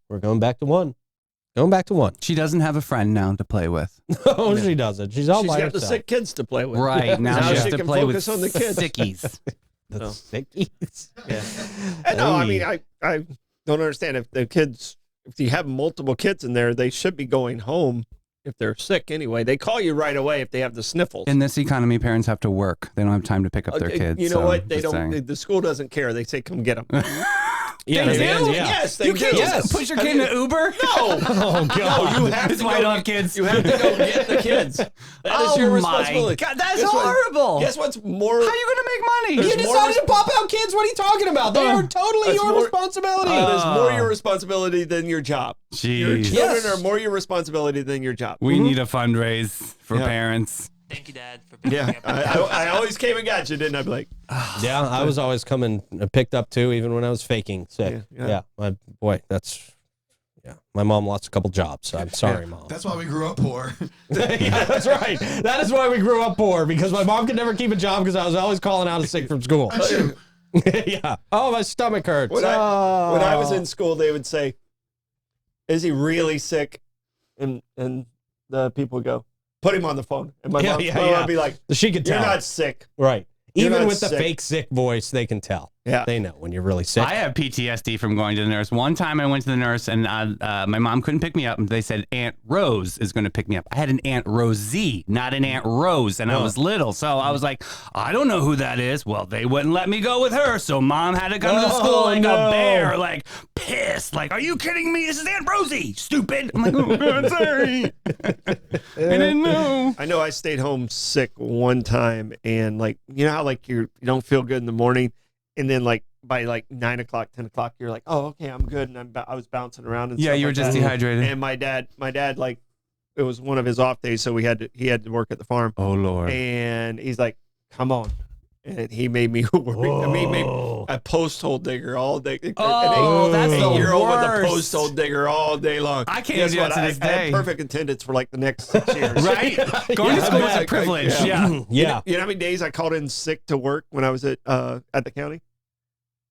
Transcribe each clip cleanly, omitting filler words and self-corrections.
We're going back to one. Going back to one. She doesn't have a friend now to play with. No, she doesn't. She's all by got herself. the sick kids to play with. Right. Now she has to can play with focus on the kids. sickies. The sickies. Yeah. And no, I mean, I don't understand if you have multiple kids in there, they should be going home if they're sick anyway. They call you right away if they have the sniffles. In this economy, parents have to work. They don't have time to pick up their kids. You know so what? They just don't. saying. The school doesn't care. They say, "Come get them." Yeah, They do? yeah. Yes, they You can't do. just push your kid in an Uber? No. Oh, God. No, you have That's to why I go don't have kids. You have to go get the kids. That is your responsibility. God, that's Guess what- horrible. Guess what's more? How are you going to make money? There's You more decided to pop out kids. What are you talking about? They are totally That's your more- responsibility. That is more your responsibility than your job. Your Jeez. children are more your responsibility than your job. We need a fundraise for Yeah. parents. Thank you, Dad, for picking Yeah, me up. I always came and got you, didn't I? Be like, Yeah, I was always coming picked up too, even when I was faking sick. Yeah. My boy, my mom lost a couple jobs. So I'm sorry, Mom. That's why we grew up poor. Yeah, that's right. That is why we grew up poor, because my mom could never keep a job because I was always calling out sick from school. Yeah. Oh, my stomach hurts. when I was in school, they would say, "Is he really sick?" And the people would go, "Put him on the phone." And my mom would be like, She could "You're tell. not sick." Right. You're Even not with the sick. fake sick voice, they can tell. Yeah. They know when you're really sick. I have PTSD from going to the nurse. One time I went to the nurse and my mom couldn't pick me up. And they said Aunt Rose is going to pick me up. I had an Aunt Rosie, not an Aunt Rose. And I was little. So I was like, I don't know who that is. Well, they wouldn't let me go with her. So Mom had to come to the school like a bear, like pissed. Like, are you kidding me? This is Aunt Rosie. Stupid. I'm like, oh, God, sorry. I didn't know. I know I stayed home sick one time, and like, you know how like you don't feel good in the morning, and then like by like 9 o'clock, 10 o'clock, you're like, oh, okay, I'm good, and I was bouncing around and Yeah, stuff you were like just that. dehydrated. And my dad like, it was one of his off days, so he had to work at the farm, Oh, Lord. and he's like, come on. And he made me work. I mean, made a post hole digger all day. Oh, that's the 8-year-old with a worst. post hole digger all day long. I can't Guess do that what? to this I had day. perfect attendance for like the next 6 years. Right? Going to school is a privilege. Yeah. Yeah. You know how many days I called in sick to work when I was at the county?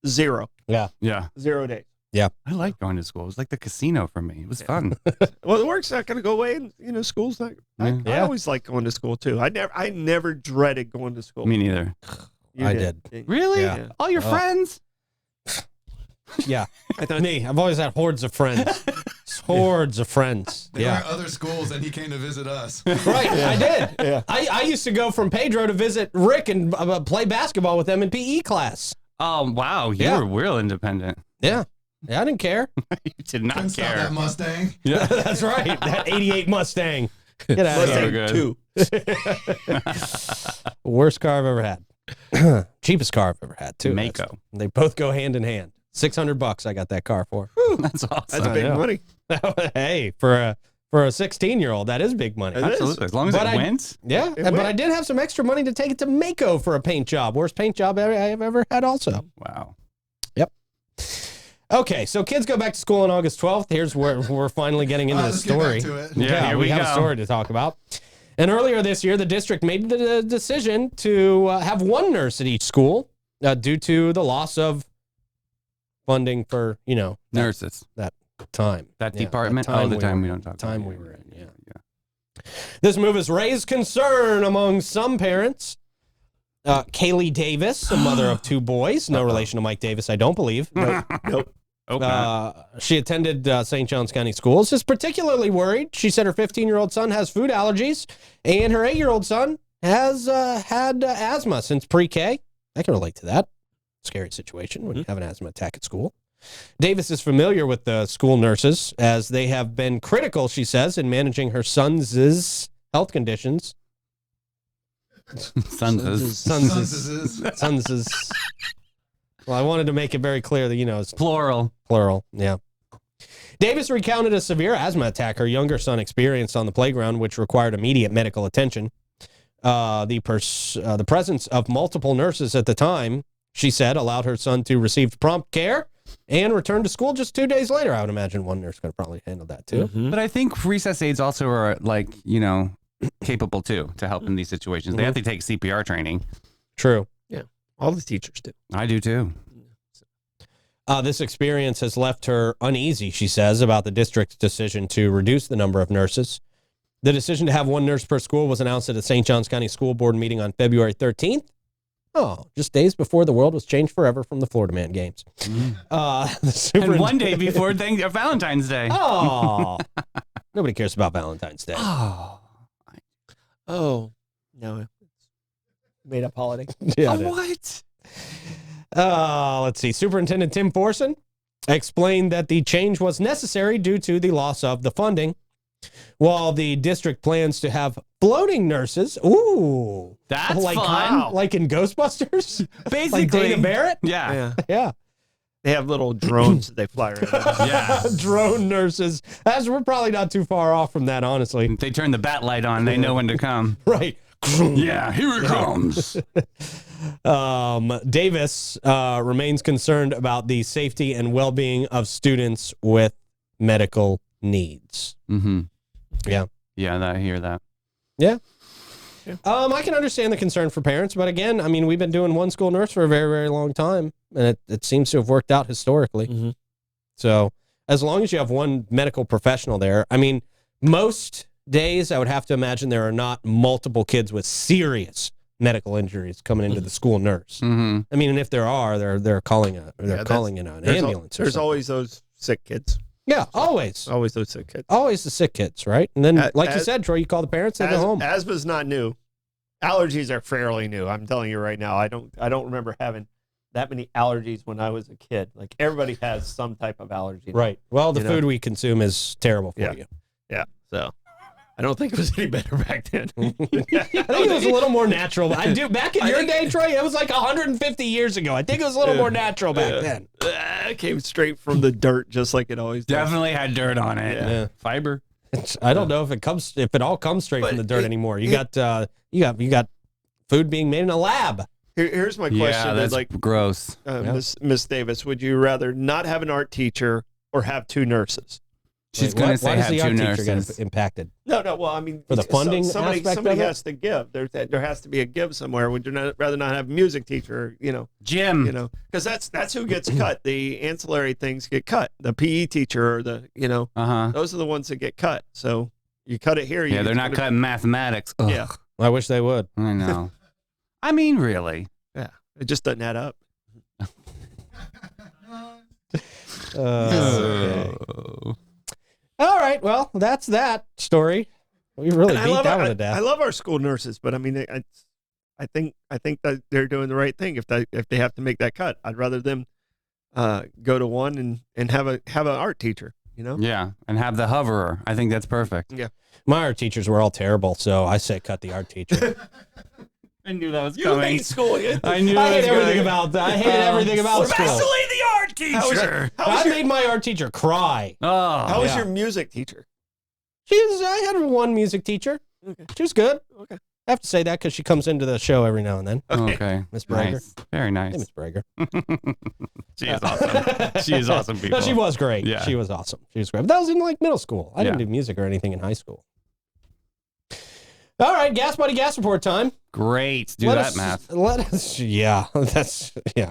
0. Yeah. Yeah. 0 days. I like going to school. It was like the casino for me. It was fun. Well, the work's not going to go away, and school's not. I Yeah. always like going to school too. I never dreaded going to school. Me neither. You I did. Really? Yeah. All your friends? Yeah. Me. I've always had hordes of friends. Hordes of friends. They were Yeah. at other schools, and he came to visit us. Right. I did. Yeah. I used to go from Pedro to visit Rick and play basketball with them in PE class. Oh, wow. You Yeah. were real independent. Yeah. Yeah, I didn't care. You did not Couldn't stop care. that Mustang. Yeah, that's right. That 88 Mustang. Get out of Mustang here. good. 2. Worst car I've ever had. Cheapest car I've ever had, too. Mako. They both go hand in hand. $600 I got that car for. That's awesome. That's big know. money. Hey, for a 16-year-old, that is big money. It is. Absolutely. As long as But it I- wins. Yeah, It but went. I did have some extra money to take it to Mako for a paint job. Worst paint job I've ever had also. Wow. Okay, so kids go back to school on August 12th. Here's where we're finally getting into the Let's get back story. to it. Yeah, here we we have a go. story to talk about. And earlier this year, the district made the decision to have one nurse at each school due to the loss of funding for, Nurses. that time. That Yeah, department? that the time we were- don't talk time about. we were in, yeah. This move has raised concern among some parents. Kalee Davis, a mother of 2 boys, no relation to Mike Davis, I don't believe. Nope. Okay. She attended St. John's County Schools, is particularly worried. She said her 15-year-old son has food allergies, and her 8-year-old son has had asthma since pre-K. I can relate to that. Scary situation when you have an asthma attack at school. Davis is familiar with the school nurses, as they have been critical, she says, in managing her son's health conditions. Sons. Son's. Well, I wanted to make it very clear that, it's Plural. plural. Yeah. Davis recounted a severe asthma attack her younger son experienced on the playground, which required immediate medical attention. The presence of multiple nurses at the time, she said, allowed her son to receive prompt care and return to school just 2 days later. I would imagine one nurse could have probably handled that too. But I think recess aides also are capable too to help in these situations. They have to take CPR training. True. All the teachers do. I do too. This experience has left her uneasy, she says, about the district's decision to reduce the number of nurses. The decision to have one nurse per school was announced at a St. Johns County School Board meeting on February 13th. Oh, just days before the world was changed forever from the Florida Man games. And one day before Valentine's Day. Oh, nobody cares about Valentine's Day. Oh. Oh, no. It's made up holiday. Yeah, What? let's see. Superintendent Tim Forson explained that the change was necessary due to the loss of the funding. While the district plans to have floating nurses, ooh, That's like fun. like in Ghostbusters, Basically. like Dana Barrett. Yeah. Yeah, They have little drones that they fly around. Yeah. drone nurses. As we're probably not too far off from that, honestly. If they turn the bat light on, they know when to come. Right. Yeah, here it comes. Davis remains concerned about the safety and well-being of students with medical needs. Mm-hmm. Yeah. Yeah, I hear that. Yeah. I can understand the concern for parents, but again, I mean, we've been doing one school nurse for a very, very long time, and it seems to have worked out historically. Mm-hmm. So as long as you have one medical professional there, I mean, most days I would have to imagine there are not multiple kids with serious medical injuries coming into the school nurse. Mm-hmm. I mean, and if there are, they're calling in an ambulance. There's always those sick kids. Yeah, always. Always those sick kids. Always the sick kids, right? And then, like you said, Troy, you call the parents, they go home. Asthma's not new. Allergies are fairly new. I'm telling you right now. I don't remember having that many allergies when I was a kid. Like everybody has some type of allergy. Right. Well, the food we consume is terrible for you. Yeah. So I don't think it was any better back then. I think it was a little more natural. I do. Back in your day, Troy, it was like 150 years ago. I think it was a little more natural back then. It came straight from the dirt, just like it always does. Definitely had dirt on it. Yeah. Fiber. I don't know if it all comes straight from the dirt anymore. You got food being made in a lab. Here's my question. Yeah, that's like gross. Miss Davis, would you rather not have an art teacher or have two nurses? She's going to say why does have the two art teacher nurses. get impacted? No. Well, I mean, For the funding somebody aspect of it? has to give. There has to be a give somewhere. Would you rather not have a music teacher? Jim. Because that's who gets cut. The ancillary things get cut. The PE teacher or those are the ones that get cut. So you cut it here. Yeah, they're not cutting mathematics. Ugh. Yeah, I wish they would. I know. I mean, really. yeah. It just doesn't add up. Okay. All right. Well, that's that story. We really And beat that one to death. I love our school nurses, but I mean, I think that they're doing the right thing if they have to make that cut. I'd rather them go to one and have an art teacher. Yeah, and have the hoverer. I think that's perfect. Yeah. My art teachers were all terrible, so I say cut the art teacher. I knew that was You coming. hate school. I knew I that was hate everything coming. about that. I hated everything about school. Especially the art teacher. I made my art teacher cry. Oh, How was yeah. your music teacher? I had one music teacher. Okay. She was good. Okay. I have to say that because she comes into the show every now and then. okay. Miss Brager. Nice. Very Hey, nice. Miss Brager. She is awesome. She is awesome, people. No, she was great. Yeah. She was awesome. She was great. But that was in like middle school. I didn't Yeah. do music or anything in high school. All right, Gas Buddy Gas Report time. Great. Do Let that us- math. Let us, yeah, that's, yeah.